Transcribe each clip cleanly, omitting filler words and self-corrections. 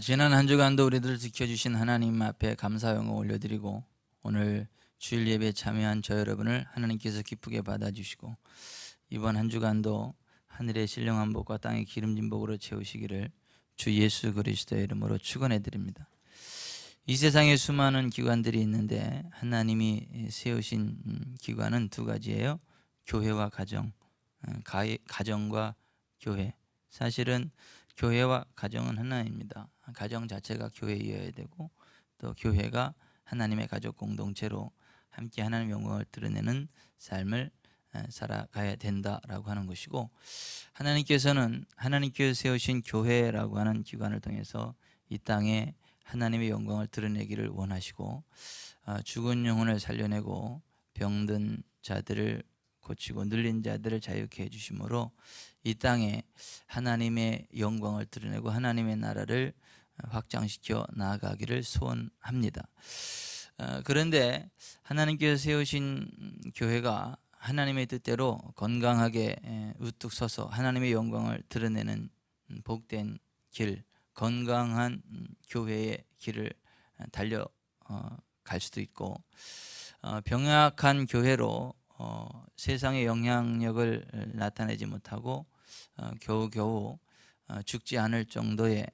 지난 한 주간도 우리들을 지켜주신 하나님 앞에 감사 영광 올려드리고, 오늘 주일 예배에 참여한 저 여러분을 하나님께서 기쁘게 받아주시고, 이번 한 주간도 하늘의 신령한 복과 땅의 기름진 복으로 채우시기를 주 예수 그리스도의 이름으로 축원해 드립니다. 이 세상에 수많은 기관들이 있는데 하나님이 세우신 기관은 두 가지예요. 교회와 가정. 가정과 교회. 사실은 교회와 가정은 하나입니다. 가정 자체가 교회이어야 되고, 또 교회가 하나님의 가족 공동체로 함께 하나님의 영광을 드러내는 삶을 살아가야 된다라고 하는 것이고, 하나님께서는 하나님께서 세우신 교회라고 하는 기관을 통해서 이 땅에 하나님의 영광을 드러내기를 원하시고, 죽은 영혼을 살려내고 병든 자들을 고치고 눌린 자들을 자유케 해주심으로 이 땅에 하나님의 영광을 드러내고 하나님의 나라를 확장시켜 나아가기를 소원합니다. 그런데 하나님께서 세우신 교회가 하나님의 뜻대로 건강하게 우뚝 서서 하나님의 영광을 드러내는 복된 길, 건강한 교회의 길을 달려갈 수도 있고, 병약한 교회로 세상의 영향력을 나타내지 못하고 겨우겨우 죽지 않을 정도의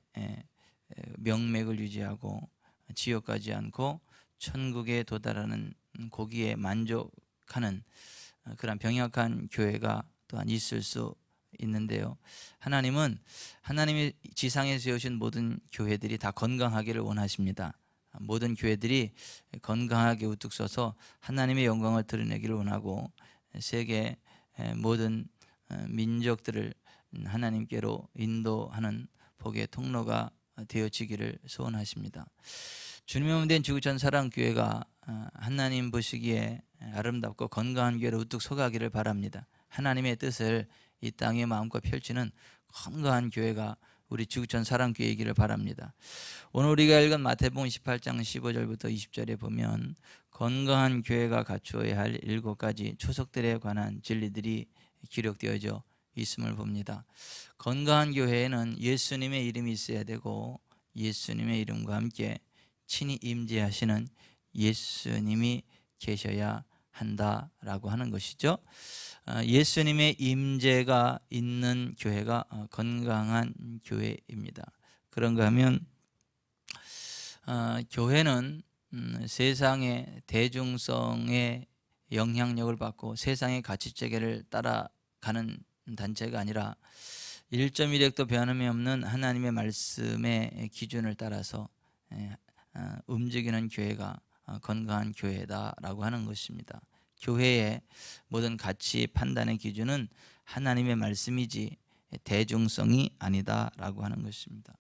명맥을 유지하고 지옥 가지 않고 천국에 도달하는 고기에 만족하는 그런 병약한 교회가 또한 있을 수 있는데요. 하나님은 하나님이 지상에 세우신 모든 교회들이 다 건강하기를 원하십니다. 모든 교회들이 건강하게 우뚝 서서 하나님의 영광을 드러내기를 원하고, 세계 모든 민족들을 하나님께로 인도하는 복의 통로가 되어지기를 소원하십니다. 주님의 몸된 지구촌 사랑교회가 하나님 보시기에 아름답고 건강한 교회로 우뚝 서가기를 바랍니다. 하나님의 뜻을 이 땅에 마음껏 펼치는 건강한 교회가 우리 지구촌 사랑교회이기를 바랍니다. 오늘 우리가 읽은 마태복음 18장 15절부터 20절에 보면 건강한 교회가 갖추어야 할 7가지 초석들에 관한 진리들이 기록되어져 있음을 봅니다. 건강한 교회에는 예수님의 이름이 있어야 되고, 예수님의 이름과 함께 친히 임재하시는 예수님이 계셔야 한다라고 하는 것이죠. 예수님의 임재가 있는 교회가 건강한 교회입니다. 그런가 하면 교회는 세상의 대중성의 영향력을 받고 세상의 가치체계를 따라가는 단체가 아니라 1.1획도 변함이 없는 하나님의 말씀의 기준을 따라서 움직이는 교회가 건강한 교회다라고 하는 것입니다. 교회의 모든 가치 판단의 기준은 하나님의 말씀이지 대중성이 아니다라고 하는 것입니다.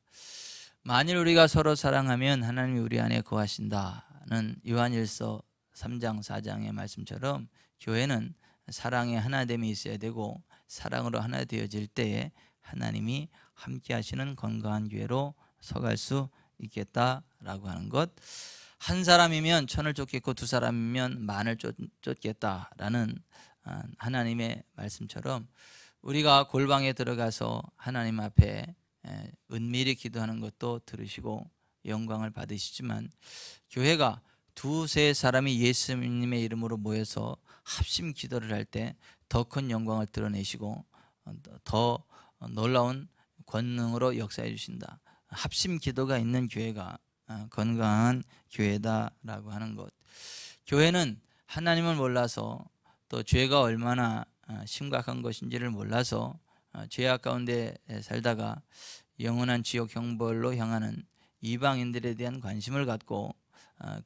만일 우리가 서로 사랑하면 하나님이 우리 안에 거하신다는 요한일서 3장 4장의 말씀처럼, 교회는 사랑의 하나됨이 있어야 되고, 사랑으로 하나 되어질 때에 하나님이 함께 하시는 건강한 교회로 서갈 수 있겠다라고 하는 것. 한 사람이면 천을 쫓겠고 두 사람이면 만을 쫓겠다라는 하나님의 말씀처럼, 우리가 골방에 들어가서 하나님 앞에 은밀히 기도하는 것도 들으시고 영광을 받으시지만, 교회가 두세 사람이 예수님의 이름으로 모여서 합심 기도를 할 때 더 큰 영광을 드러내시고 더 놀라운 권능으로 역사해 주신다. 합심 기도가 있는 교회가 건강한 교회다라고 하는 것. 교회는 하나님을 몰라서, 또 죄가 얼마나 심각한 것인지를 몰라서 죄악 가운데 살다가 영원한 지옥 형벌로 향하는 이방인들에 대한 관심을 갖고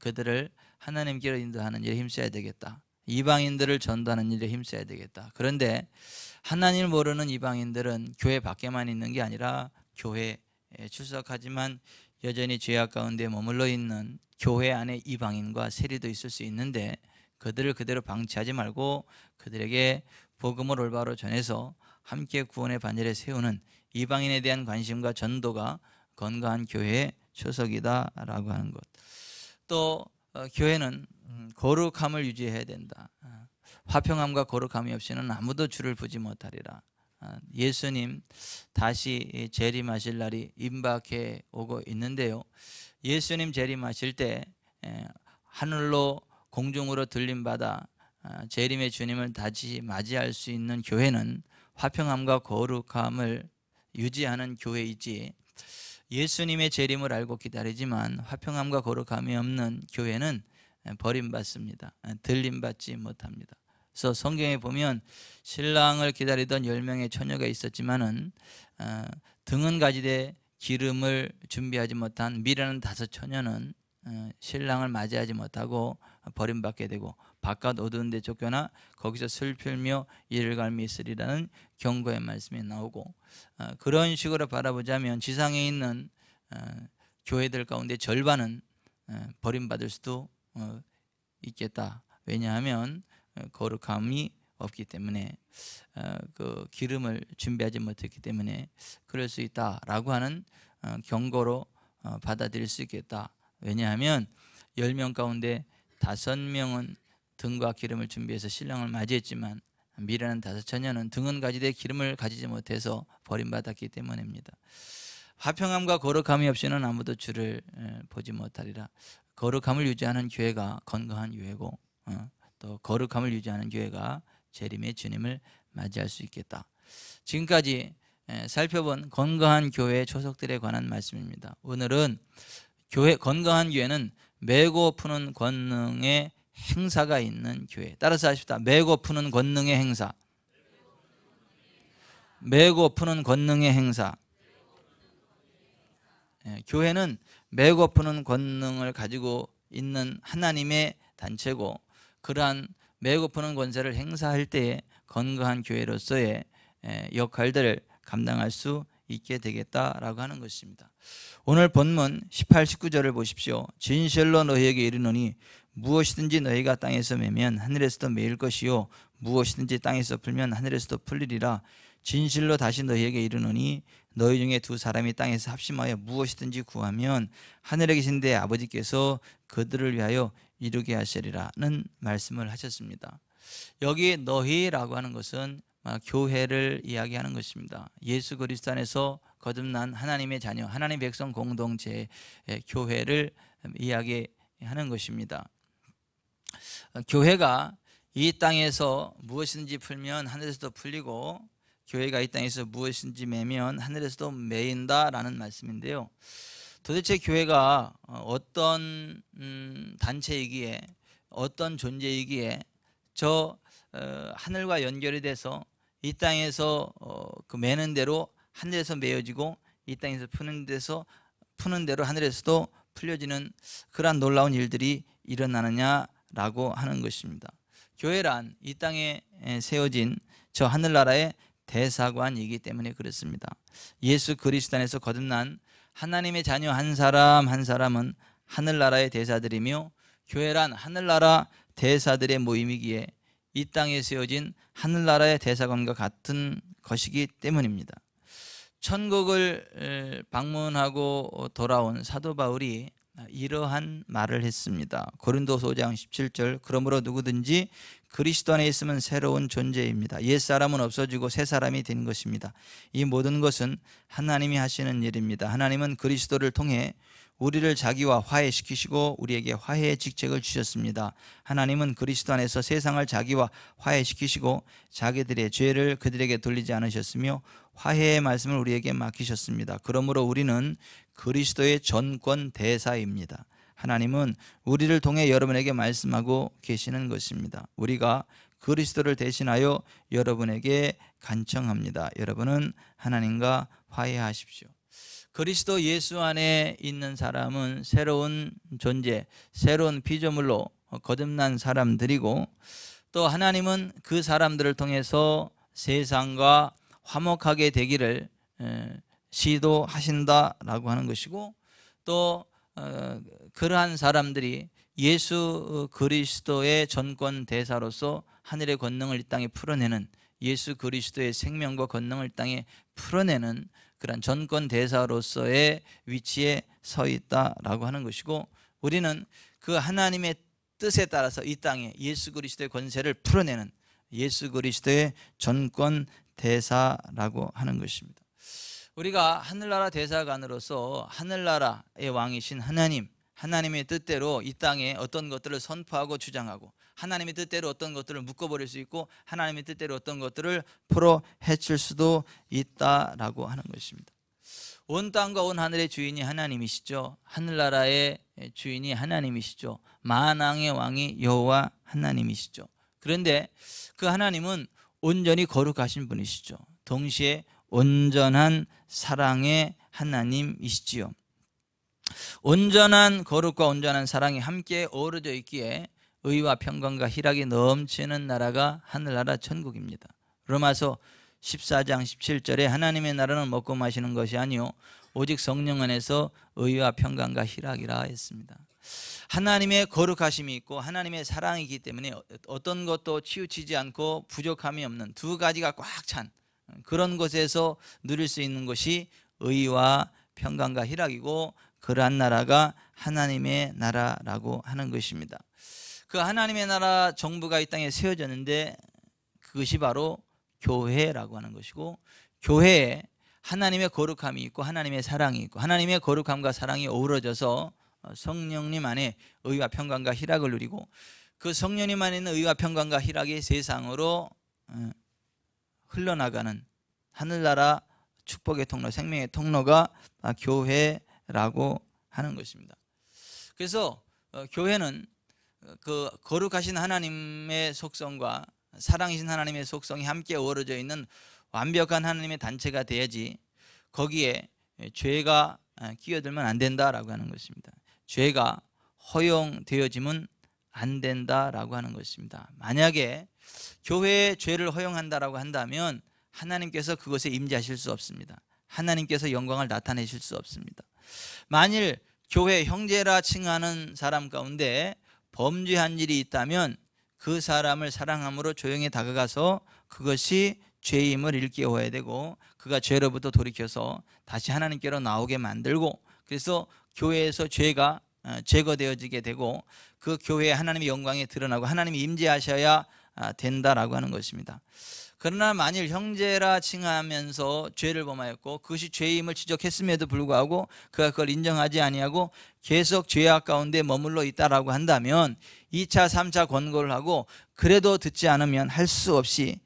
그들을 하나님께로 인도하는 일에 힘써야 되겠다. 이방인들을 전도하는 일에 힘써야 되겠다. 그런데 하나님을 모르는 이방인들은 교회 밖에만 있는 게 아니라 교회에 출석하지만 여전히 죄악 가운데 머물러 있는 교회 안에 이방인과 세리도 있을 수 있는데, 그들을 그대로 방치하지 말고 그들에게 복음을 올바로 전해서 함께 구원의 반열에 세우는 이방인에 대한 관심과 전도가 건강한 교회의 초석이다라고 하는 것. 또 교회는 거룩함을 유지해야 된다. 화평함과 거룩함이 없이는 아무도 주를 보지 못하리라. 예수님 다시 재림하실 날이 임박해 오고 있는데요. 예수님 재림하실 때 하늘로 공중으로 들림받아 재림의 주님을 다시 맞이할 수 있는 교회는 화평함과 거룩함을 유지하는 교회이지, 예수님의 재림을 알고 기다리지만 화평함과 거룩함이 없는 교회는 버림받습니다. 들림받지 못합니다. 그래서 성경에 보면 신랑을 기다리던 10명의 처녀가 있었지만은 등은 가지되 기름을 준비하지 못한 미련한 5 처녀는 신랑을 맞이하지 못하고 버림받게 되고 바깥 어두운 데 쫓겨나 거기서 슬플며 이를 갈미 있으리라는 경고의 말씀이 나오고, 그런 식으로 바라보자면 지상에 있는 교회들 가운데 절반은 버림받을 수도 있겠다. 왜냐하면 거룩함이 없기 때문에, 그 기름을 준비하지 못했기 때문에 그럴 수 있다라고 하는 경고로 받아들일 수 있겠다. 왜냐하면 10명 가운데 5명은 등과 기름을 준비해서 신랑을 맞이했지만 미련한 5 처녀는 등은 가지되 기름을 가지지 못해서 버림받았기 때문입니다. 화평함과 거룩함이 없이는 아무도 주를 보지 못하리라. 거룩함을 유지하는 교회가 건강한 교회고, 또 거룩함을 유지하는 교회가 재림의 주님을 맞이할 수 있겠다. 지금까지 살펴본 건강한 교회의 초석들에 관한 말씀입니다. 오늘은 건강한 교회는 메고 푸는 권능의 행사가 있는 교회. 따라서 하십시다. 메고 푸는 권능의 행사. 메고 푸는 권능의 행사. 교회는 메고 푸는 권능을 가지고 있는 하나님의 단체고, 그러한 메고 푸는 권세를 행사할 때에 건강한 교회로서의 역할들을 감당할 수 있게 되겠다라고 하는 것입니다. 오늘 본문 18, 19절을 보십시오. 진실로 너희에게 이르노니 무엇이든지 너희가 땅에서 매면 하늘에서도 매일 것이요 무엇이든지 땅에서 풀면 하늘에서도 풀리리라. 진실로 다시 너희에게 이르노니 너희 중에 2 사람이 땅에서 합심하여 무엇이든지 구하면 하늘에 계신 내 아버지께서 그들을 위하여 이루게 하시리라는 말씀을 하셨습니다. 여기 너희라고 하는 것은 교회를 이야기하는 것입니다. 예수 그리스도 안에서 거듭난 하나님의 자녀, 하나님 백성 공동체의 교회를 이야기하는 것입니다. 교회가 이 땅에서 무엇이든지 풀면 하늘에서도 풀리고, 교회가 이 땅에서 무엇이든지 매면 하늘에서도 매인다라는 말씀인데요. 도대체 교회가 어떤 단체이기에, 어떤 존재이기에 저 하늘과 연결이 돼서 이 땅에서 그 매는 대로 하늘에서 매어지고 이 땅에서 푸는 대로 하늘에서도 풀려지는 그러한 놀라운 일들이 일어나느냐라고 하는 것입니다. 교회란 이 땅에 세워진 저 하늘나라의 대사관이기 때문에 그렇습니다. 예수 그리스도 안에서 거듭난 하나님의 자녀 한 사람 한 사람은 하늘나라의 대사들이며, 교회란 하늘나라 대사들의 모임이기에 이 땅에 세워진 하늘나라의 대사관과 같은 것이기 때문입니다. 천국을 방문하고 돌아온 사도 바울이 이러한 말을 했습니다. 고린도서 5장 17절, 그러므로 누구든지 그리스도 안에 있으면 새로운 존재입니다. 옛사람은 없어지고 새 사람이 된 것입니다. 이 모든 것은 하나님이 하시는 일입니다. 하나님은 그리스도를 통해 우리를 자기와 화해시키시고 우리에게 화해의 직책을 주셨습니다. 하나님은 그리스도 안에서 세상을 자기와 화해시키시고 자기들의 죄를 그들에게 돌리지 않으셨으며 화해의 말씀을 우리에게 맡기셨습니다. 그러므로 우리는 그리스도의 전권 대사입니다. 하나님은 우리를 통해 여러분에게 말씀하고 계시는 것입니다. 우리가 그리스도를 대신하여 여러분에게 간청합니다. 여러분은 하나님과 화해하십시오. 그리스도 예수 안에 있는 사람은 새로운 존재, 새로운 피조물로 거듭난 사람들이고, 또 하나님은 그 사람들을 통해서 세상과 화목하게 되기를 시도하신다라고 하는 것이고, 또 그러한 사람들이 예수 그리스도의 전권 대사로서 하늘의 권능을 이 땅에 풀어내는, 예수 그리스도의 생명과 권능을 이 땅에 풀어내는 그런 전권 대사로서의 위치에 서 있다라고 하는 것이고, 우리는 그 하나님의 뜻에 따라서 이 땅에 예수 그리스도의 권세를 풀어내는 예수 그리스도의 전권 대사라고 하는 것입니다. 우리가 하늘나라 대사관으로서 하늘나라의 왕이신 하나님의 뜻대로 이 땅에 어떤 것들을 선포하고 주장하고, 하나님의 뜻대로 어떤 것들을 묶어버릴 수 있고, 하나님의 뜻대로 어떤 것들을 풀어 헤칠 수도 있다라고 하는 것입니다. 온 땅과 온 하늘의 주인이 하나님이시죠. 하늘나라의 주인이 하나님이시죠. 만왕의 왕이 여호와 하나님이시죠. 그런데 그 하나님은 온전히 거룩하신 분이시죠. 동시에 온전한 사랑의 하나님이시지요. 온전한 거룩과 온전한 사랑이 함께 어우러져 있기에 의와 평강과 희락이 넘치는 나라가 하늘나라 천국입니다. 로마서 14장 17절에 하나님의 나라는 먹고 마시는 것이 아니요 오직 성령 안에서 의와 평강과 희락이라 했습니다. 하나님의 거룩하심이 있고 하나님의 사랑이기 때문에 어떤 것도 치우치지 않고 부족함이 없는 두 가지가 꽉 찬 그런 곳에서 누릴 수 있는 것이 의와 평강과 희락이고, 그러한 나라가 하나님의 나라라고 하는 것입니다. 그 하나님의 나라 정부가 이 땅에 세워졌는데 그것이 바로 교회라고 하는 것이고, 교회에 하나님의 거룩함이 있고 하나님의 사랑이 있고, 하나님의 거룩함과 사랑이 어우러져서 성령님 안에 의와 평강과 희락을 누리고, 그 성령님 안에 있는 의와 평강과 희락이 세상으로 흘러나가는 하늘나라 축복의 통로, 생명의 통로가 교회라고 하는 것입니다. 그래서 교회는 그 거룩하신 하나님의 속성과 사랑이신 하나님의 속성이 함께 어우러져 있는 완벽한 하나님의 단체가 돼야지 거기에 죄가 끼어들면 안 된다라고 하는 것입니다. 죄가 허용되어지면 안 된다라고 하는 것입니다. 만약에 교회에 죄를 허용한다라고 한다면 하나님께서 그것에 임재하실 수 없습니다. 하나님께서 영광을 나타내실 수 없습니다. 만일 교회 형제라 칭하는 사람 가운데 범죄한 일이 있다면 그 사람을 사랑함으로 조용히 다가가서 그것이 죄임을 일깨워야 되고, 그가 죄로부터 돌이켜서 다시 하나님께로 나오게 만들고, 그래서 교회에서 죄가 제거되어지게 되고 그 교회에 하나님의 영광이 드러나고 하나님이 임재하셔야 된다라고 하는 것입니다. 그러나 만일 형제라 칭하면서 죄를 범하였고 그것이 죄임을 지적했음에도 불구하고 그가 그걸 인정하지 아니하고 계속 죄악 가운데 머물러 있다라고 한다면 2차 3차 권고를 하고 그래도 듣지 않으면 할 수 없이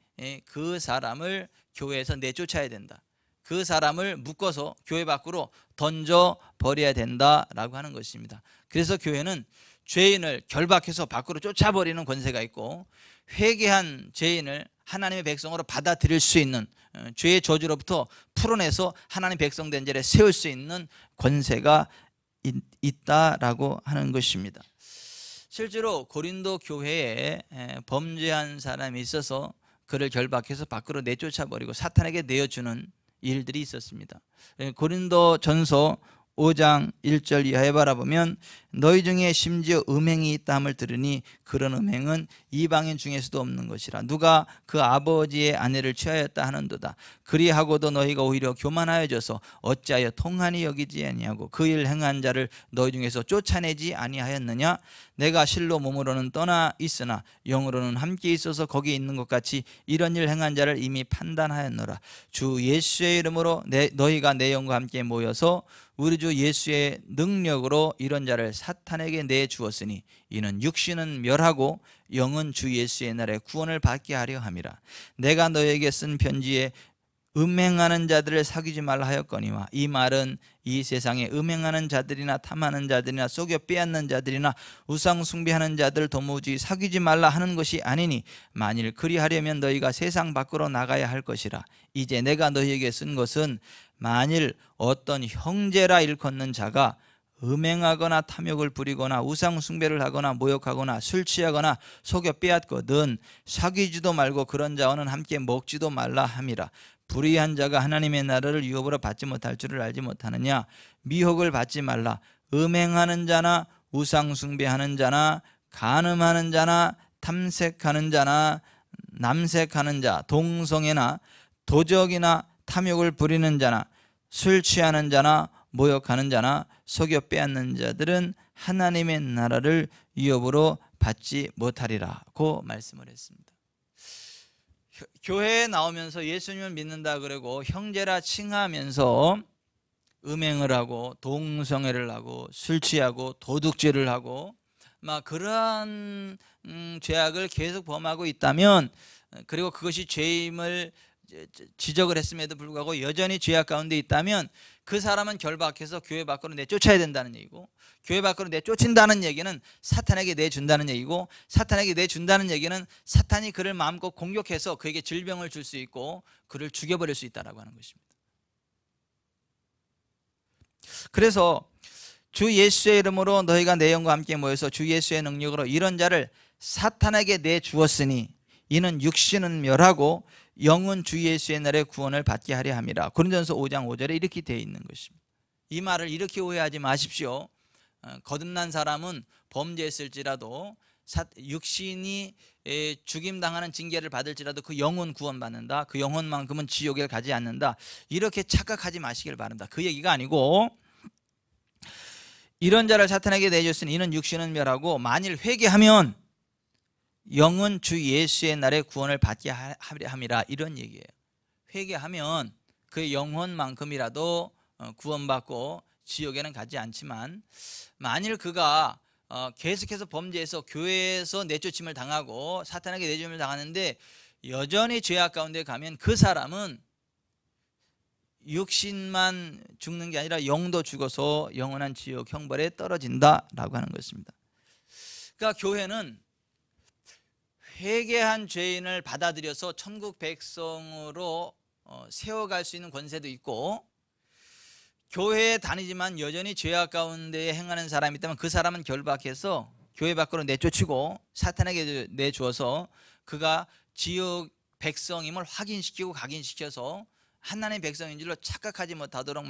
그 사람을 교회에서 내쫓아야 된다. 그 사람을 묶어서 교회 밖으로 던져버려야 된다라고 하는 것입니다. 그래서 교회는 죄인을 결박해서 밖으로 쫓아버리는 권세가 있고, 회개한 죄인을 하나님의 백성으로 받아들일 수 있는, 죄의 저주로부터 풀어내서 하나님 백성 된 자리에 세울 수 있는 권세가 있다라고 하는 것입니다. 실제로 고린도 교회에 범죄한 사람이 있어서 그를 결박해서 밖으로 내쫓아버리고 사탄에게 내어주는 일들이 있었습니다. 고린도 전서 5장 1절 이하에 바라보면 너희 중에 심지어 음행이 있다함을 들으니 그런 음행은 이방인 중에서도 없는 것이라. 누가 그 아버지의 아내를 취하였다 하는도다. 그리하고도 너희가 오히려 교만하여져서 어찌하여 통한이 여기지 아니하고 그 일 행한 자를 너희 중에서 쫓아내지 아니하였느냐. 내가 실로 몸으로는 떠나 있으나 영으로는 함께 있어서 거기에 있는 것 같이 이런 일 행한 자를 이미 판단하였노라. 주 예수의 이름으로 너희가 내 영과 함께 모여서 우리 주 예수의 능력으로 이런 자를 사탄에게 내주었으니 이는 육신은 멸하고 영은 주 예수의 날에 구원을 받게 하려 함이라. 내가 너에게 쓴 편지에 음행하는 자들을 사귀지 말라 하였거니와 이 말은 이 세상에 음행하는 자들이나 탐하는 자들이나 속여 빼앗는 자들이나 우상 숭배하는 자들 도무지 사귀지 말라 하는 것이 아니니 만일 그리하려면 너희가 세상 밖으로 나가야 할 것이라. 이제 내가 너희에게 쓴 것은 만일 어떤 형제라 일컫는 자가 음행하거나 탐욕을 부리거나 우상 숭배를 하거나 모욕하거나 술 취하거나 속여 빼앗거든 사귀지도 말고 그런 자와는 함께 먹지도 말라 함이라. 불의한 자가 하나님의 나라를 유업으로 받지 못할 줄을 알지 못하느냐. 미혹을 받지 말라. 음행하는 자나 우상 숭배하는 자나 간음하는 자나 탐색하는 자나 남색하는 자, 동성애나 도적이나 탐욕을 부리는 자나 술 취하는 자나 모욕하는 자나 속여 빼앗는 자들은 하나님의 나라를 유업으로 받지 못하리라고 말씀을 했습니다. 교회에 나오면서 예수님을 믿는다 그러고 형제라 칭하면서 음행을 하고 동성애를 하고 술 취하고 도둑질을 하고 막 그러한 죄악을 계속 범하고 있다면, 그리고 그것이 죄임을 지적을 했음에도 불구하고 여전히 죄악 가운데 있다면 그 사람은 결박해서 교회 밖으로 내쫓아야 된다는 얘기고, 교회 밖으로 내쫓는다는 얘기는 사탄에게 내준다는 얘기고, 사탄에게 내준다는 얘기는 사탄이 그를 마음껏 공격해서 그에게 질병을 줄 수 있고 그를 죽여버릴 수 있다라고 하는 것입니다. 그래서 주 예수의 이름으로 너희가 내 영과 함께 모여서 주 예수의 능력으로 이런 자를 사탄에게 내주었으니 이는 육신은 멸하고 영은 주 예수의 날에 구원을 받게 하려 함이라. 고린도전서 5장 5절에 이렇게 되어 있는 것입니다. 이 말을 이렇게 오해하지 마십시오. 거듭난 사람은 범죄했을지라도 육신이 죽임당하는 징계를 받을지라도 그 영혼 구원받는다, 그 영혼만큼은 지옥에 가지 않는다, 이렇게 착각하지 마시길 바랍니다. 그 얘기가 아니고, 이런 자를 사탄에게 내줬으니 이는 육신은 멸하고 만일 회개하면 영은 주 예수의 날에 구원을 받게 하려 함이라, 이런 얘기예요. 회개하면 그 영혼만큼이라도 구원받고 지옥에는 가지 않지만, 만일 그가 계속해서 범죄해서 교회에서 내쫓임을 당하고 사탄에게 내쫓임을 당하는데 여전히 죄악 가운데 가면 그 사람은 육신만 죽는 게 아니라 영도 죽어서 영원한 지옥 형벌에 떨어진다라고 하는 것입니다. 그러니까 교회는 회개한 죄인을 받아들여서 천국 백성으로 세워갈 수 있는 권세도 있고, 교회에 다니지만 여전히 죄악 가운데 행하는 사람이 있다면 그 사람은 결박해서 교회 밖으로 내쫓고 사탄에게 내주어서 그가 지옥 백성임을 확인시키고 각인시켜서 하나님의 백성인 줄로 착각하지 못하도록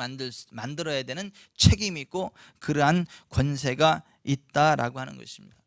만들어야 되는 책임이 있고 그러한 권세가 있다라고 하는 것입니다.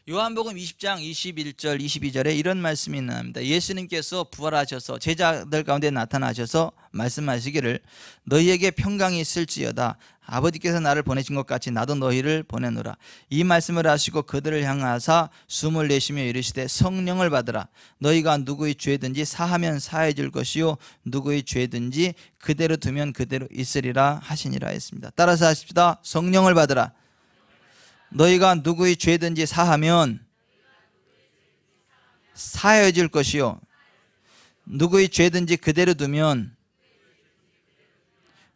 요한복음 20장 21절 22절에 이런 말씀이 나옵니다. 예수님께서 부활하셔서 제자들 가운데 나타나셔서 말씀하시기를 너희에게 평강이 있을지어다. 아버지께서 나를 보내신 것 같이 나도 너희를 보내노라. 이 말씀을 하시고 그들을 향하사 숨을 내쉬며 이르시되 성령을 받으라. 너희가 누구의 죄든지 사하면 사해질 것이요 누구의 죄든지 그대로 두면 그대로 있으리라 하시니라 했습니다. 따라서 하십시다. 성령을 받으라. 너희가 누구의 죄든지 사하면 사해질 것이요 누구의 죄든지 그대로 두면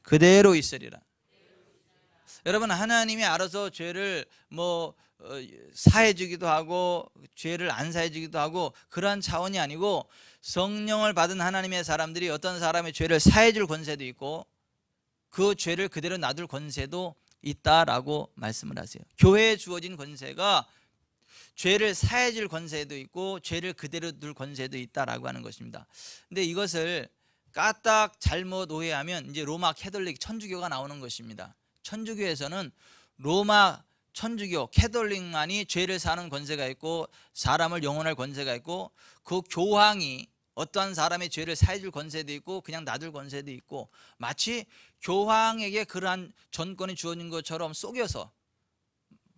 그대로 있으리라. 여러분, 하나님이 알아서 죄를 사해주기도 하고 죄를 안 사해주기도 하고 그러한 차원이 아니고, 성령을 받은 하나님의 사람들이 어떤 사람의 죄를 사해줄 권세도 있고 그 죄를 그대로 놔둘 권세도 있다라고 말씀을 하세요. 교회에 주어진 권세가 죄를 사해줄 권세도 있고 죄를 그대로 둘 권세도 있다라고 하는 것입니다. 근데 이것을 까딱 잘못 오해하면 이제 로마 캐톨릭 천주교가 나오는 것입니다. 천주교에서는 로마 천주교 캐톨릭만이 죄를 사는 권세가 있고 사람을 영원할 권세가 있고, 그 교황이 어떠한 사람의 죄를 사해줄 권세도 있고 그냥 놔둘 권세도 있고, 마치 교황에게 그러한 전권이 주어진 것처럼 속여서,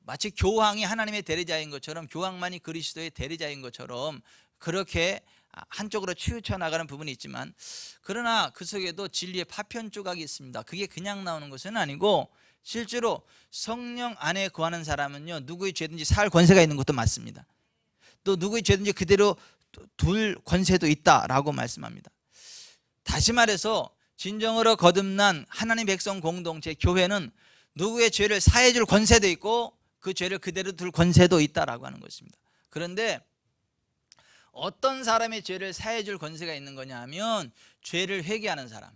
마치 교황이 하나님의 대리자인 것처럼, 교황만이 그리스도의 대리자인 것처럼 그렇게 한쪽으로 치우쳐 나가는 부분이 있지만, 그러나 그 속에도 진리의 파편 조각이 있습니다. 그게 그냥 나오는 것은 아니고 실제로 성령 안에 거하는 사람은요 누구의 죄든지 사할 권세가 있는 것도 맞습니다. 또 누구의 죄든지 그대로 둘 권세도 있다라고 말씀합니다. 다시 말해서 진정으로 거듭난 하나님 백성 공동체 교회는 누구의 죄를 사해줄 권세도 있고 그 죄를 그대로 둘 권세도 있다라고 하는 것입니다. 그런데 어떤 사람의 죄를 사해줄 권세가 있는 거냐 하면, 죄를 회개하는 사람,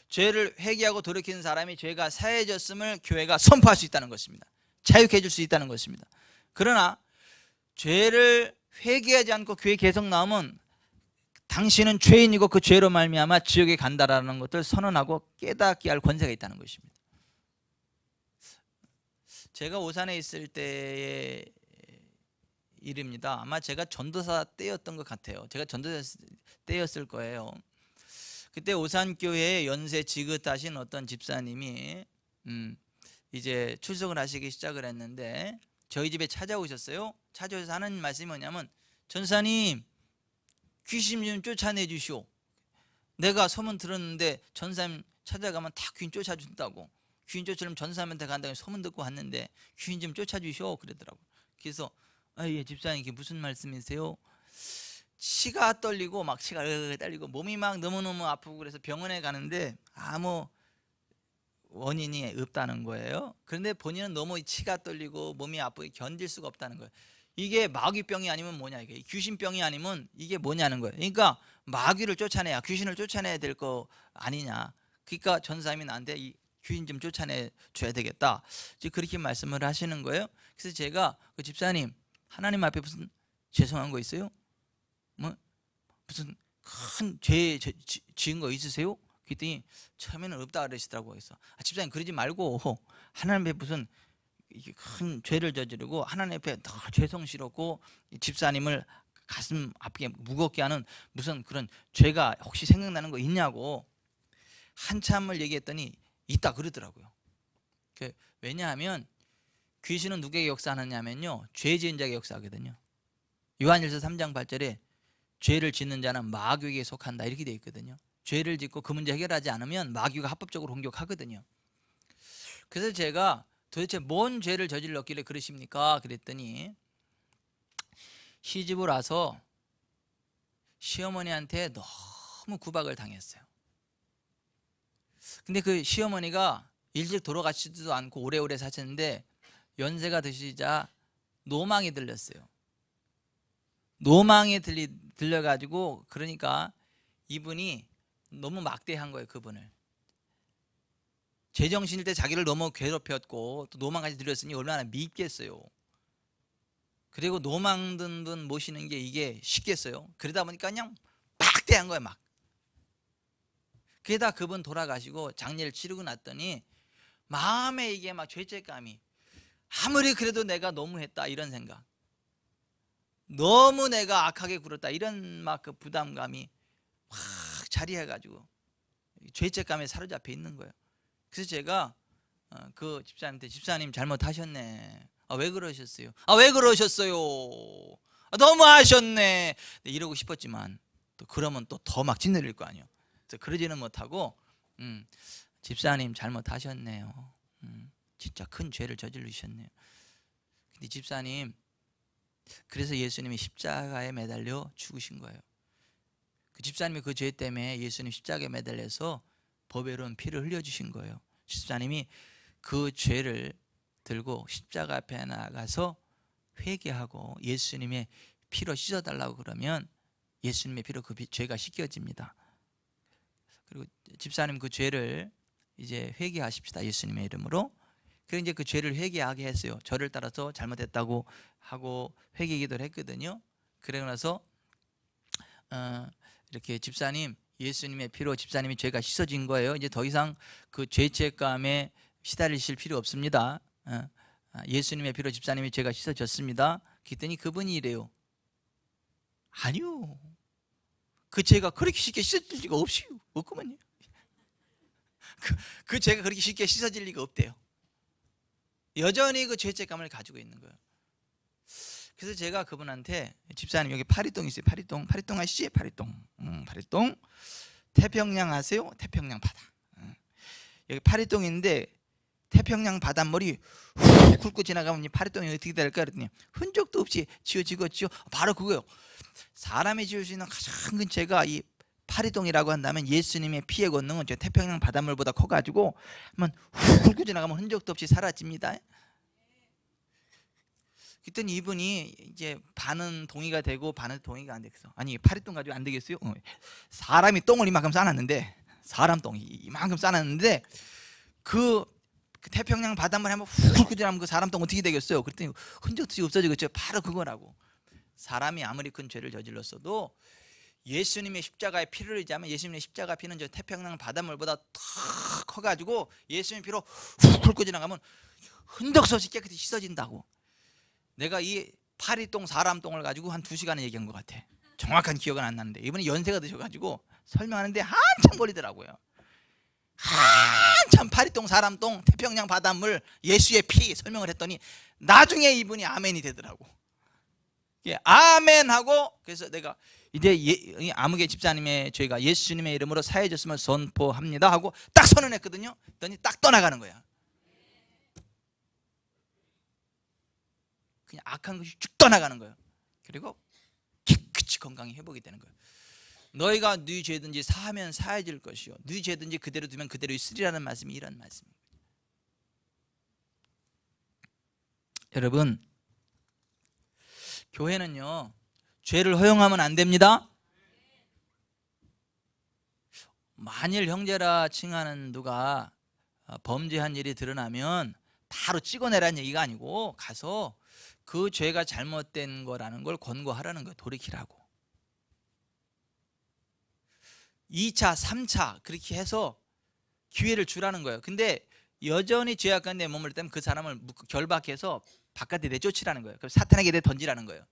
죄를 회개하고 돌이키는 사람이 죄가 사해졌음을 교회가 선포할 수 있다는 것입니다. 자유케 해줄 수 있다는 것입니다. 그러나 죄를 회개하지 않고 교회에 계속 나오면 당신은 죄인이고 그 죄로 말미암아 지옥에 간다라는 것을 선언하고 깨닫게 할 권세가 있다는 것입니다. 제가 오산에 있을 때의 일입니다. 아마 제가 전도사 때였던 것 같아요. 제가 전도사 때였을 거예요. 그때 오산교회에 연세 지긋하신 어떤 집사님이 이제 출석을 하시기 시작을 했는데 저희 집에 찾아오셨어요. 찾아오셔서 하는 말씀이 뭐냐면, 전사님 귀신 좀 쫓아내 주시오. 내가 소문 들었는데 전사님 찾아가면 다 귀신 쫓아준다고. 귀신 쫓으려면 전사님한테 간다고 소문 듣고 왔는데 귀신 좀 쫓아주시오 그러더라고. 그래서 예, 집사님 이게 무슨 말씀이세요? 치가 떨리고 막 치가 떨리고 몸이 막 너무너무 아프고 그래서 병원에 가는데 아무 원인이 없다는 거예요. 그런데 본인은 너무 치가 떨리고 몸이 아프게 견딜 수가 없다는 거예요. 이게 마귀병이 아니면 뭐냐, 이게 귀신병이 아니면 이게 뭐냐는 거예요. 그러니까 마귀를 쫓아내야, 귀신을 쫓아내야 될 거 아니냐. 그러니까 전사님이 나한테 이 귀신 좀 쫓아내 줘야 되겠다, 그렇게 말씀을 하시는 거예요. 그래서 제가 그 집사님, 하나님 앞에 무슨 죄송한 거 있어요? 뭐 무슨 큰 죄 지은 거 있으세요? 그랬더니 처음에는 없다 그러시더라고요. 그래서 집사님 그러지 말고 하나님 앞에 무슨 큰 죄를 저지르고 하나님 앞에 더 죄송스럽고 집사님을 가슴 아프게 무겁게 하는 무슨 그런 죄가 혹시 생각나는 거 있냐고 한참을 얘기했더니 있다 그러더라고요. 왜냐하면 귀신은 누구에게 역사하느냐면요, 죄 지은 자에게 역사하거든요. 요한일서 3장 8절에 죄를 짓는 자는 마귀에게 속한다 이렇게 되어 있거든요. 죄를 짓고 그 문제 해결하지 않으면 마귀가 합법적으로 공격하거든요. 그래서 제가 도대체 뭔 죄를 저질렀길래 그러십니까? 그랬더니 시집을 와서 시어머니한테 너무 구박을 당했어요. 근데 그 시어머니가 일찍 돌아가시지도 않고 오래오래 사셨는데 연세가 드시자 노망이 들렸어요. 노망이 들려가지고 그러니까 이분이 너무 막대한 거예요. 그분을 제정신일 때 자기를 너무 괴롭혔고 또 노망까지 들렸으니 얼마나 밉겠어요. 그리고 노망 든 분 모시는 게 이게 쉽겠어요. 그러다 보니까 그냥 막대한 거예요. 막. 게다가 그분 돌아가시고 장례를 치르고 났더니 마음에 이게 막 죄책감이, 아무리 그래도 내가 너무했다 이런 생각, 너무 내가 악하게 굴었다 이런 막 그 부담감이 확 자리해가지고 죄책감에 사로잡혀 있는 거예요. 그래서 제가 그 집사님한테 집사님 잘못하셨네. 왜 그러셨어요? 왜 그러셨어요? 너무하셨네. 이러고 싶었지만 또 그러면 또 더 막 짓눌릴 거 아니에요. 그래서 그러지는 못하고 집사님 잘못하셨네요. 진짜 큰 죄를 저지르셨네요. 근데 집사님, 그래서 예수님이 십자가에 매달려 죽으신 거예요. 그 집사님이 그 죄 때문에 예수님 십자가에 매달려서 법에로운 피를 흘려주신 거예요. 집사님이 그 죄를 들고 십자가 앞에 나가서 회개하고 예수님의 피로 씻어달라고 그러면 예수님의 피로 그 죄가 씻겨집니다. 그리고 집사님 그 죄를 이제 회개하십시다, 예수님의 이름으로. 그래서 이제 그 죄를 회개하게 했어요. 저를 따라서 잘못했다고 하고 회개기도를 했거든요. 그러고 나서 이렇게 집사님, 예수님의 피로 집사님이 죄가 씻어진 거예요. 이제 더 이상 그 죄책감에 시달리실 필요 없습니다. 예수님의 피로 집사님이 죄가 씻어졌습니다. 그랬더니 그분이 이래요. 아니요, 그 죄가 그렇게 쉽게 씻어질 리가 없구만요. 그 죄가 그렇게 쉽게 씻어질 리가 없대요. 여전히 그 죄책감을 가지고 있는 거예요. 그래서 제가 그분한테, 집사님 여기 파리똥 있어요. 파리똥 아시지? 파리똥. 태평양 아세요? 태평양 바다. 여기 파리똥인데 태평양 바닷물이 훅 훑고 지나가면 이 파리똥이 어떻게 될까 그랬더니 흔적도 없이 지워지겠죠. 바로 그거예요. 사람이 지을 수 있는 가장 큰 죄가 이 파리똥이라고 한다면 예수님의 피의 권능은 저 태평양 바닷물보다 커가지고 한번 훅 훑고 지나가면 흔적도 없이 사라집니다. 그랬더니 이분이 이제 반은 동의가 되고 반은 동의가 안 됐어. 아니 파리똥 가지고 안 되겠어요? 사람이 똥을 이만큼 싸놨는데, 사람 똥이 이만큼 싸놨는데 그 태평양 바닷물에 한번 훅 훑고 지나면 그 사람 똥 어떻게 되겠어요? 그랬더니 흔적도 없어지겠죠. 바로 그거라고. 사람이 아무리 큰 죄를 저질렀어도 예수님의 십자가에 피를 흘리자면 예수님의 십자가 피는 저 태평양 바닷물보다 더 커가지고 예수님의 피로 훅 훑고 지나가면 흔적 없이 깨끗이 씻어진다고. 내가 이 파리똥 사람똥을 가지고 한 2시간을 얘기한 것 같아. 정확한 기억은 안 나는데 이번에 연세가 드셔가지고 설명하는데 한참 걸리더라고요. 한참 파리똥 사람똥 태평양 바닷물 예수의 피 설명을 했더니 나중에 이분이 아멘이 되더라고. 예, 아멘하고, 그래서 내가 이제 아무개 집사님의 죄가 예수님의 이름으로 사해졌음을 선포합니다 하고 딱 선언했거든요. 그랬더니 딱 떠나가는 거야. 그냥 악한 것이 쭉 떠나가는 거예요. 그리고 깨끗이 건강이 회복이 되는 거예요. 너희가 네 죄든지 사하면 사해질 것이요 네 죄든지 그대로 두면 그대로 있으리라는 말씀이 이런 말씀입니다. 여러분, 교회는요 죄를 허용하면 안 됩니다. 만일 형제라 칭하는 누가 범죄한 일이 드러나면 바로 찍어내라는 얘기가 아니고 가서 그 죄가 잘못된 거라는 걸 권고하라는 거예요. 돌이키라고. 2차 3차 그렇게 해서 기회를 주라는 거예요. 근데 여전히 죄악 가운데 머물렀 다면 그 사람을 결박해서 바깥에 내쫓으라는 거예요. 그럼 사탄에게 던지라는 거예요.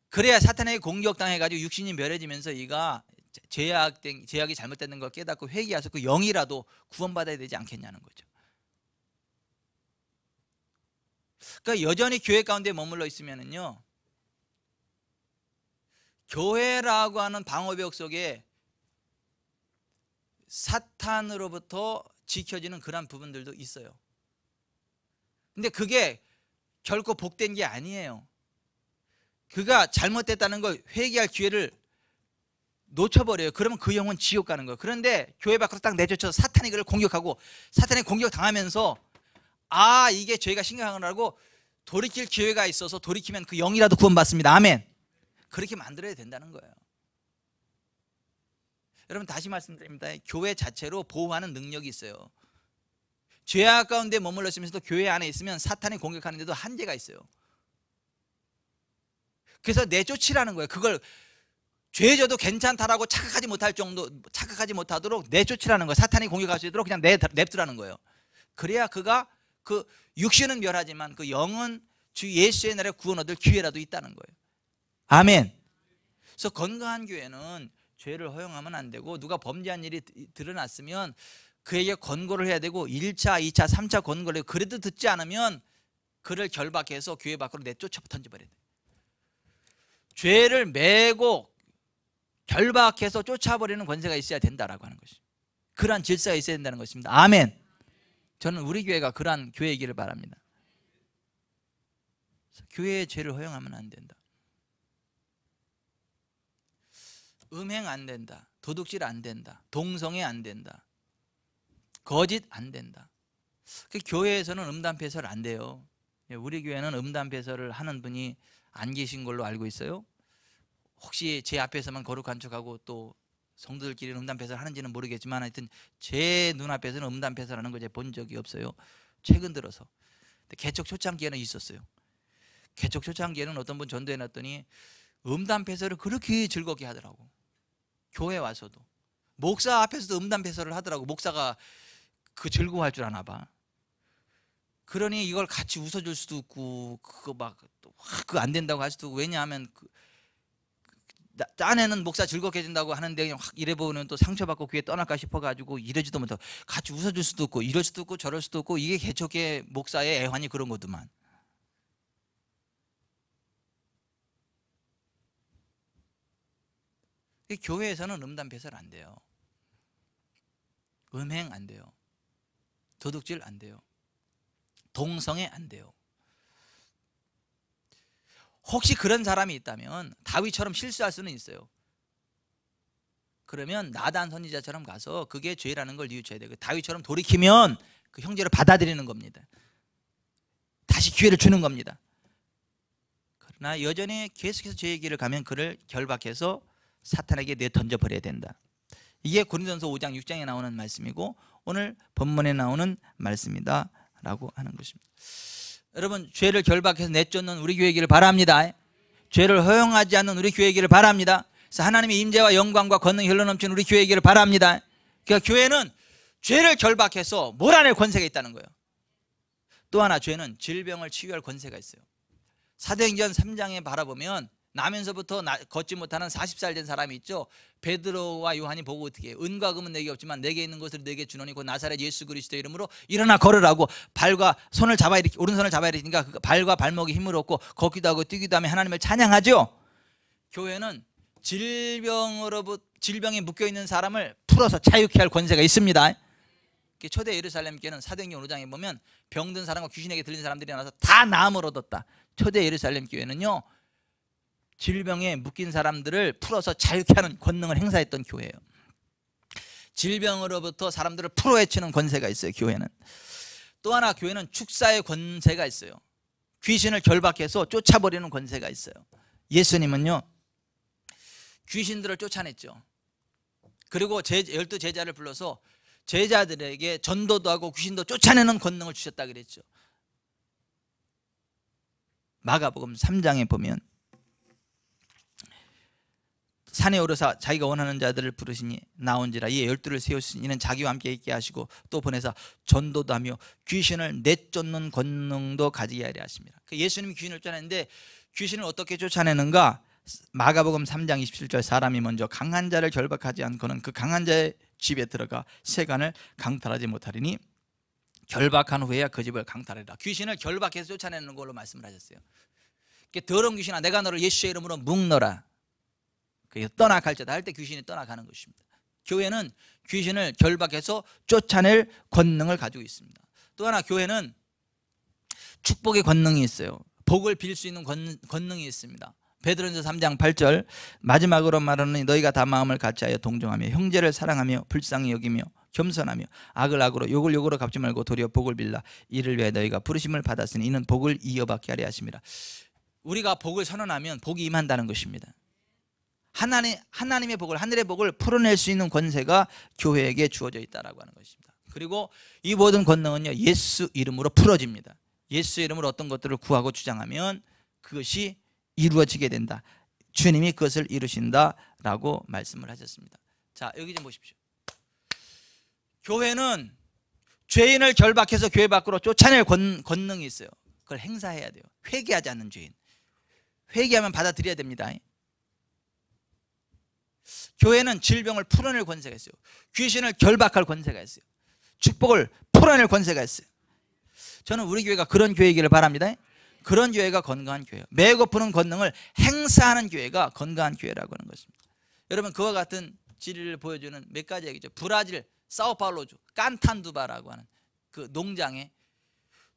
그래야 사탄에게 공격당해가지고 육신이 멸해지면서 이가 죄악이 잘못되는 걸 깨닫고 회개해서 그 영이라도 구원받아야 되지 않겠냐는 거죠. 그러니까 여전히 교회 가운데 머물러 있으면은요, 교회라고 하는 방어벽 속에 사탄으로부터 지켜지는 그런 부분들도 있어요. 근데 그게 결코 복된 게 아니에요. 그가 잘못됐다는 걸 회개할 기회를 놓쳐버려요. 그러면 그 영혼 지옥 가는 거예요. 그런데 교회 밖으로 딱 내쫓아서 사탄이 그를 공격하고 사탄이 공격당하면서 아, 이게 죄가 심각한 거라고 돌이킬 기회가 있어서 돌이키면 그 영이라도 구원받습니다. 아멘. 그렇게 만들어야 된다는 거예요. 여러분, 다시 말씀드립니다. 교회 자체로 보호하는 능력이 있어요. 죄악 가운데 머물러 있으면서도 교회 안에 있으면 사탄이 공격하는 데도 한계가 있어요. 그래서 내쫓으라는 거예요. 그걸 죄져도 괜찮다라고 착각하지 못하도록 내쫓으라는 거예요. 사탄이 공격할 수 있도록 그냥 냅두라는 거예요. 그래야 그가 그 육신은 멸하지만 그 영은 주 예수의 날에 구원 얻을 기회라도 있다는 거예요. 아멘. 그래서 건강한 교회는 죄를 허용하면 안 되고, 누가 범죄한 일이 드러났으면 그에게 권고를 해야 되고 1차, 2차, 3차 권고를 해요. 그래도 듣지 않으면 그를 결박해서 교회 밖으로 내쫓아 던져버려야 돼요. 죄를 메고 결박해서 쫓아버리는 권세가 있어야 된다라고 하는 것이죠. 그러한 질서가 있어야 된다는 것입니다. 아멘. 저는 우리 교회가 그러한 교회이기를 바랍니다. 교회의 죄를 허용하면 안 된다. 음행 안 된다. 도둑질 안 된다. 동성애 안 된다. 거짓 안 된다. 교회에서는 음담패설 안 돼요. 우리 교회는 음담패설을 하는 분이 안 계신 걸로 알고 있어요. 혹시 제 앞에서만 거룩한 척하고 또 성도들끼리는 음담패설 하는지는 모르겠지만 하여튼 제 눈앞에서는 음담패설 하는 거 제가 본 적이 없어요. 최근 들어서. 개척 초창기에는 있었어요. 개척 초창기에는 어떤 분 전도해 놨더니 음담패설을 그렇게 즐겁게 하더라고. 교회 와서도 목사 앞에서도 음담패설을 하더라고. 목사가 그 즐거워할 줄 아나 봐. 그러니 이걸 같이 웃어줄 수도 없고 그거 막 그거 안 된다고 할 수도 없고. 왜냐하면 딴에는 목사 즐겁게 해준다고 하는데 그냥 확 이래보면 또 상처받고 귀에 떠날까 싶어가지고 이러지도 못하고 같이 웃어줄 수도 없고 이럴 수도 없고 저럴 수도 없고. 이게 개척의 목사의 애환이 그런 거더만. 교회에서는 음담패설 안 돼요. 음행 안 돼요. 도둑질 안 돼요. 동성애 안 돼요. 혹시 그런 사람이 있다면 다윗처럼 실수할 수는 있어요. 그러면 나단 선지자처럼 가서 그게 죄라는 걸 뉘우쳐야 돼요. 다윗처럼 돌이키면 그 형제를 받아들이는 겁니다. 다시 기회를 주는 겁니다. 그러나 여전히 계속해서 죄의 길을 가면 그를 결박해서 사탄에게 내던져버려야 된다. 이게 고린도전서 5장 6장에 나오는 말씀이고 오늘 본문에 나오는 말씀이다 라고 하는 것입니다. 여러분, 죄를 결박해서 내쫓는 우리 교회이기를 바랍니다. 죄를 허용하지 않는 우리 교회이기를 바랍니다. 그래서 하나님의 임재와 영광과 권능이 흘러넘치는 우리 교회이기를 바랍니다. 그러니까 교회는 죄를 결박해서 몰아낼 권세가 있다는 거예요. 또 하나, 죄는 질병을 치유할 권세가 있어요. 사도행전 3장에 바라보면 나면서부터 걷지 못하는 40살 된 사람이 있죠. 베드로와 요한이 보고 어떻게 해요? 은과 금은 내게 없지만 내게 있는 것을 내게 주노니 곧 나사렛 예수 그리스도 이름으로 일어나 걸으라고 발과 손을 잡아 일으키, 오른손을 잡아 일으키니까 그 발과 발목이 힘을 얻고 걷기도 하고 뛰기도 하며 하나님을 찬양하죠. 교회는 질병에 묶여있는 사람을 풀어서 자유케 할 권세가 있습니다. 초대 예루살렘 교회는 사도행전 5장에 보면 병든 사람과 귀신에게 들린 사람들이 나와서 다 나음을 얻었다. 초대 예루살렘 교회는요, 질병에 묶인 사람들을 풀어서 자유케 하는 권능을 행사했던 교회예요. 질병으로부터 사람들을 풀어헤치는 권세가 있어요. 교회는 또 하나, 교회는 축사의 권세가 있어요. 귀신을 결박해서 쫓아버리는 권세가 있어요. 예수님은요, 귀신들을 쫓아냈죠. 그리고 12 제자를 불러서 제자들에게 전도도 하고 귀신도 쫓아내는 권능을 주셨다 그랬죠. 마가복음 3장에 보면 산에 오르사 자기가 원하는 자들을 부르시니 나온지라. 이에 12를 세우시니 이는 자기와 함께 있게 하시고 또 보내사 전도도 하며 귀신을 내쫓는 권능도 가지게 하려 하십니다. 예수님이 귀신을 쫓아내는데 귀신을 어떻게 쫓아내는가? 마가복음 3장 27절, 사람이 먼저 강한 자를 결박하지 않고는 그 강한 자의 집에 들어가 세간을 강탈하지 못하리니 결박한 후에야 그 집을 강탈하리라. 귀신을 결박해서 쫓아내는 걸로 말씀을 하셨어요. 더러운 귀신아, 내가 너를 예수의 이름으로 묵너라. 떠나갈지다 할 때 귀신이 떠나가는 것입니다. 교회는 귀신을 결박해서 쫓아낼 권능을 가지고 있습니다. 또 하나, 교회는 축복의 권능이 있어요. 복을 빌 수 있는 권능이 있습니다. 베드로전서 3장 8절, 마지막으로 말하노니 너희가 다 마음을 같이하여 동정하며 형제를 사랑하며 불쌍히 여기며 겸손하며 악을 악으로 욕을 욕으로 갚지 말고 도리어 복을 빌라. 이를 위해 너희가 부르심을 받았으니 이는 복을 이어받게 하려 하심이라. 우리가 복을 선언하면 복이 임한다는 것입니다. 하나님의 복을, 하늘의 복을 풀어낼 수 있는 권세가 교회에게 주어져 있다라고 하는 것입니다. 그리고 이 모든 권능은요, 예수 이름으로 풀어집니다. 예수 이름으로 어떤 것들을 구하고 주장하면 그것이 이루어지게 된다. 주님이 그것을 이루신다라고 말씀을 하셨습니다. 자, 여기 좀 보십시오. 교회는 죄인을 결박해서 교회 밖으로 쫓아낼 권능이 있어요. 그걸 행사해야 돼요. 회개하지 않는 죄인, 회개하면 받아들여야 됩니다. 교회는 질병을 풀어낼 권세가 있어요. 귀신을 결박할 권세가 있어요. 축복을 풀어낼 권세가 있어요. 저는 우리 교회가 그런 교회이기를 바랍니다. 그런 교회가 건강한 교회예요. 매고 푸는 권능을 행사하는 교회가 건강한 교회라고 하는 것입니다. 여러분, 그와 같은 진리를 보여주는 몇 가지 얘기죠. 브라질 사오파울로주 깐탄두바라고 하는 그 농장에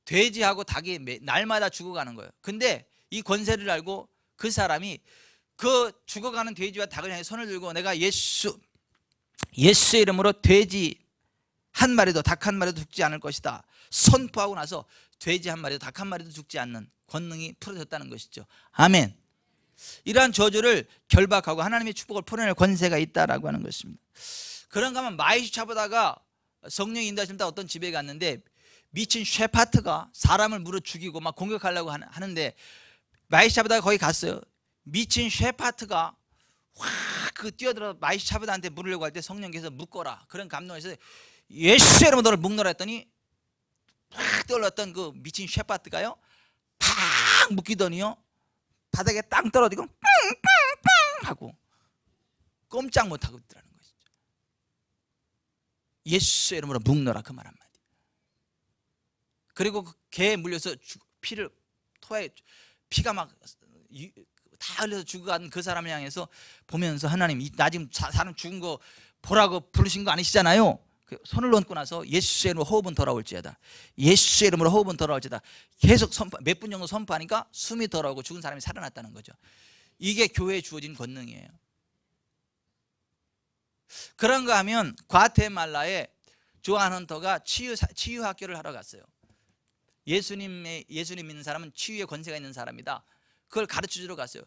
돼지하고 닭이 날마다 죽어가는 거예요. 근데 이 권세를 알고 그 사람이 그 죽어가는 돼지와 닭을 향해 손을 들고 내가 예수의 이름으로 돼지 한 마리도 닭 한 마리도 죽지 않을 것이다 선포하고 나서 돼지 한 마리도 닭 한 마리도 죽지 않는 권능이 풀어졌다는 것이죠. 아멘. 이러한 저주를 결박하고 하나님의 축복을 풀어낼 권세가 있다라고 하는 것입니다. 그런가 하면 마이슈 보다가 성령이 인도하심을 따라 어떤 집에 갔는데 미친 셰파트가 사람을 물어 죽이고 막 공격하려고 하는데 마이슈 보다가 거기 갔어요. 미친 셰파트가 확 뛰어들어 마이슈 차보다한테 물으려고 할 때 성령께서 묶어라 그런 감동에서 예수의 이름으로 너를 묶노라 했더니 확 떠올랐던 그 미친 셰파트가요 팍 묶이더니요 바닥에 땅 떨어지고 뿡뿡뿡 하고 꼼짝 못하고 있더라는 것이죠. 예수의 이름으로 묶노라 그 말 한마디. 그리고 그 개에 물려서 피를 토해 피가 막 다 흘려서 죽어간 그 사람을 향해서 보면서 하나님 나 지금 사람 죽은 거 보라고 부르신 거 아니시잖아요. 손을 얹고 나서 예수의 이름으로 호흡은 돌아올지어다. 예수의 이름으로 호흡은 돌아올지어다. 계속 몇 분 정도 선포하니까 숨이 돌아오고 죽은 사람이 살아났다는 거죠. 이게 교회에 주어진 권능이에요. 그런가 하면 과테말라에 조한 헌터가 치유 학교를 하러 갔어요. 예수님 믿는 사람은 치유의 권세가 있는 사람이다. 그걸 가르쳐주러 갔어요.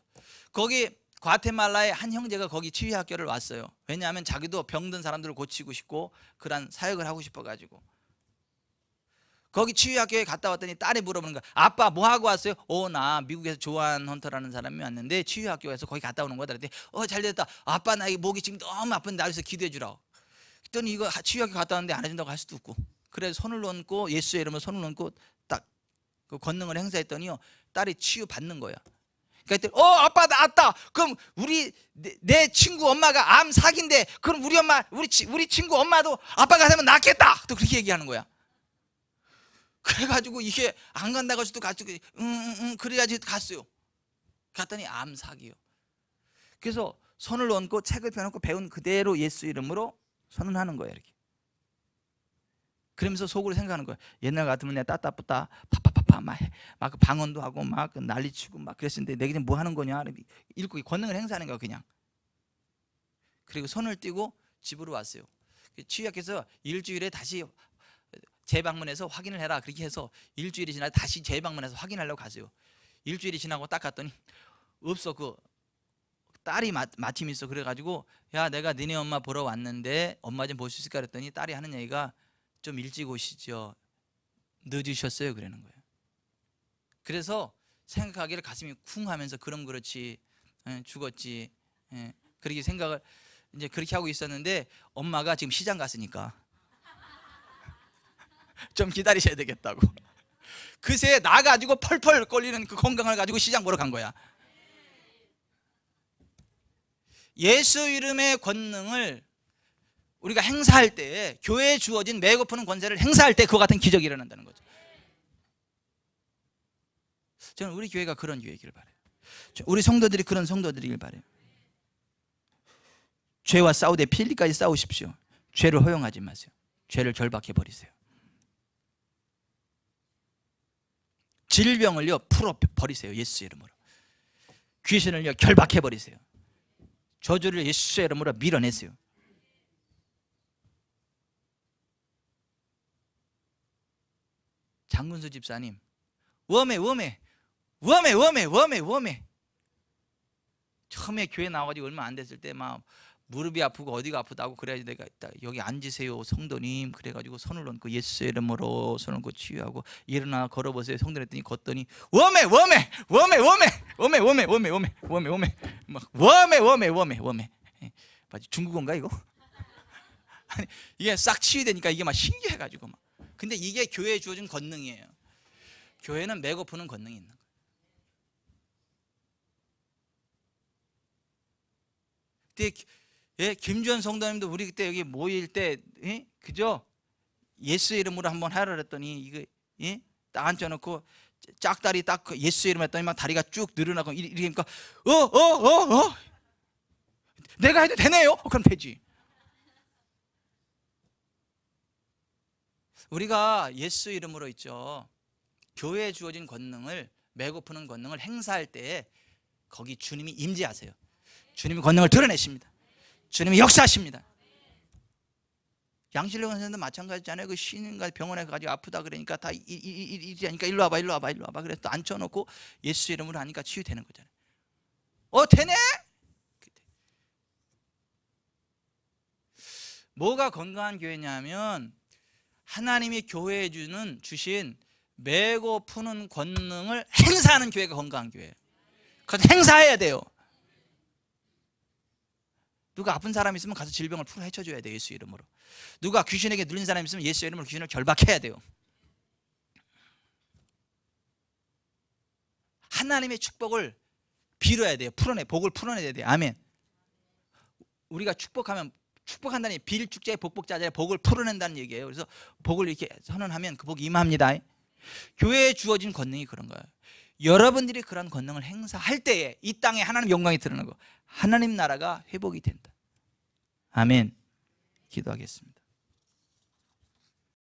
거기 과테말라의 한 형제가 거기 치유학교를 왔어요. 왜냐하면 자기도 병든 사람들을 고치고 싶고 그런 사역을 하고 싶어가지고 거기 치유학교에 갔다 왔더니 딸이 물어보는 거야. 아빠 뭐 하고 왔어요? 나 미국에서 조한 헌터라는 사람이 왔는데 치유학교에서 거기 갔다 오는 거다. 그랬더니 잘됐다. 아빠 나 목이 지금 너무 아픈데 나에서 기도해 주라. 그랬더니 이거 치유학교 갔다 왔는데 안 해준다고 할 수도 없고 그래서 손을 얹고 예수의 이름으로 손을 얹고 딱 그 권능을 행사했더니요 딸이 치유 받는 거야. 그러니까 아빠 나았다. 그럼 내 친구 엄마가 암 사기인데 그럼 우리 엄마 우리 친구 엄마도 아빠가 되면 낫겠다. 또 그렇게 얘기하는 거야. 그래가지고 이게 안 간다고 해서도 가지고 그래야지 갔어요. 갔더니 암 사기요. 그래서 손을 얹고 책을 펴놓고 배운 그대로 예수 이름으로 선언하는 거예요. 이렇게. 그러면서 속으로 생각하는 거예요. 옛날 같으면 내가 따따뿌따 파파파파 막 방언도 하고 막 난리치고 막 그랬었는데 내가 지금 뭐 하는 거냐 읽고 권능을 행사하는 거야 그냥. 그리고 손을 띄고 집으로 왔어요. 치유학에서 일주일에 다시 재방문해서 확인을 해라 그렇게 해서 일주일이 지나 다시 재방문해서 확인하려고 갔어요. 일주일이 지나고 딱 갔더니 없어. 그 딸이 마침 있어. 그래가지고 야 내가 너네 엄마 보러 왔는데 엄마 좀 볼 수 있을까 그랬더니 딸이 하는 얘기가 좀 일찍 오시죠. 늦으셨어요 그러는 거예요. 그래서 생각하기를 가슴이 쿵 하면서 그럼 그렇지 죽었지 그렇게 생각을 이제 그렇게 하고 있었는데 엄마가 지금 시장 갔으니까 좀 기다리셔야 되겠다고 그새 나가지고 펄펄 끓리는 그 건강을 가지고 시장 보러 간 거야. 예수 이름의 권능을 우리가 행사할 때 교회에 주어진 메고 푸는 권세를 행사할 때 그와 같은 기적이 일어난다는 거죠. 저는 우리 교회가 그런 교회이길 바라요. 우리 성도들이 그런 성도들이길 바라요. 죄와 싸우되 필리까지 싸우십시오. 죄를 허용하지 마세요. 죄를 결박해 버리세요. 질병을요 풀어 버리세요. 예수 이름으로. 귀신을요 결박해 버리세요. 저주를 예수 이름으로 밀어내세요. 장군수 집사님 웜해 처음에 교회 나와가지고 얼마 안 됐을 때 막 무릎이 아프고 어디가 아프다고 그래야지 내가 여기 앉으세요 성도님 그래가지고 손을 얹고 예수 이름으로 손을 얹고 치유하고 일어나 걸어보세요 성도님 했더니 걷더니 웜해 맞지? 중국어인가 이거? 아니 이게 싹 치유되니까 이게 막 신기해가지고 막. 근데 이게 교회에 주어진 권능이에요. 교회는 메고 푸는 권능이 있는 거예요. 근데 김주현 성도님도 우리 그때 여기 모일 때 그죠? 예수 이름으로 한번 하라 그랬더니 이거 딱 앉혀놓고 짝다리 딱 예수 이름 했더니 막 다리가 쭉 늘어나고 이러니까 내가 해도 되네요? 그럼 되지. 우리가 예수 이름으로 있죠. 교회에 주어진 권능을 메고 푸는 권능을 행사할 때 거기 주님이 임재하세요. 주님이 권능을 드러내십니다. 주님이 역사하십니다. 양실령 선생님도 마찬가지잖아요. 그 신인가 병원에 가지고 아프다 그러니까 다 이러니까 일로 와봐. 그래서 또 앉혀놓고 예수 이름으로 하니까 치유되는 거잖아요. 되네? 뭐가 건강한 교회냐면 하나님이 교회에 주신 메고 푸는 권능을 행사하는 교회가 건강한 교회예요. 그래서 행사해야 돼요. 누가 아픈 사람 있으면 가서 질병을 풀어 헤쳐줘야 돼요. 예수 이름으로. 누가 귀신에게 눌린 사람 있으면 예수 이름으로 귀신을 결박해야 돼요. 하나님의 축복을 빌어야 돼요. 복을 풀어내야 돼요. 아멘. 우리가 축복한다니 빌축자의 복복자자의 복을 풀어낸다는 얘기예요. 그래서 복을 이렇게 선언하면 그 복이 임합니다. 교회에 주어진 권능이 그런 거예요. 여러분들이 그런 권능을 행사할 때에 이 땅에 하나님 영광이 드러나고 하나님 나라가 회복이 된다. 아멘. 기도하겠습니다.